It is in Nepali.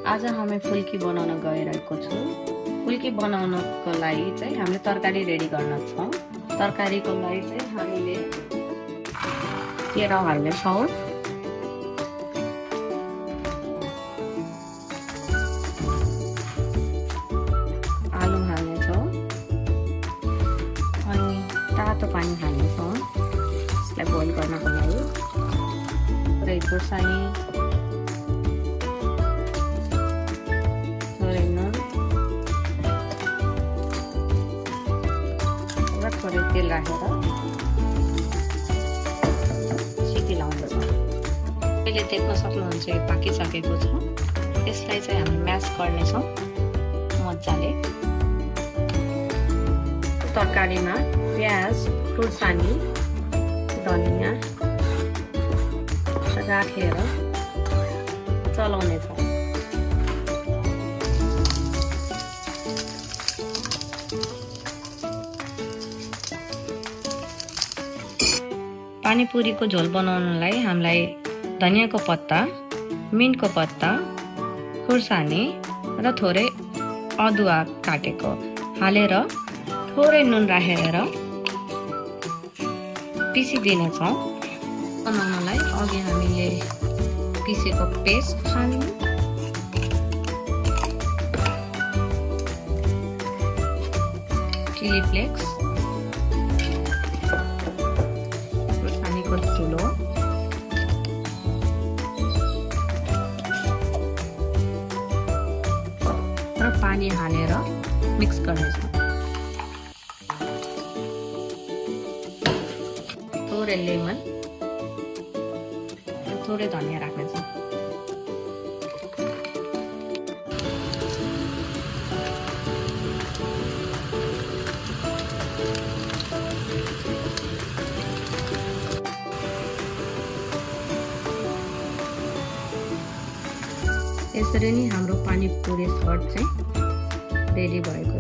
आज हामी फुल्की बनाउन गइरहेको छु। फुल्की बनाउनको लागि चाहिँ हामीले तरकारी रेडी गर्न छौँ। तरकारीको लागि चाहिँ हामीले केरा हाल्नेछौँ, आलु हाल्नेछौँ अनि तातो पानी हाल्नेछौँ यसलाई बोइल गर्नको लागि। थोरै खुर्सानी, थोरै तेल राखेर सिटी लाउँदैछौँ। अहिले देख्न सक्नुहुन्छ यो पाकिसकेको छ। यसलाई चाहिँ हामी म्यास गर्नेछौँ मजाले। तरकारीमा प्याज, खुर्सानी, धनियाँ राखेर चलाउनेछौँ। पानीपुरीको झोल बनाउनलाई हामीलाई धनियाँको पत्ता, मिन्टको पत्ता, खुर्सानी र थोरै अदुवा काटेको हालेर थोरै नुन राखेर पिसिदिनेछौँ। बनाउनलाई अघि हामीले पिसेको पेस्ट हाल्नु, चिली फ्लेक्स, धुलो र पानी हालेर मिक्स गर्नेछौँ। थोरै लेमन, थोरै धनियाँ राख्नेछौँ। यसरी नै हाम्रो पानीपुरी सर्ट चाहिँ रेडी भएको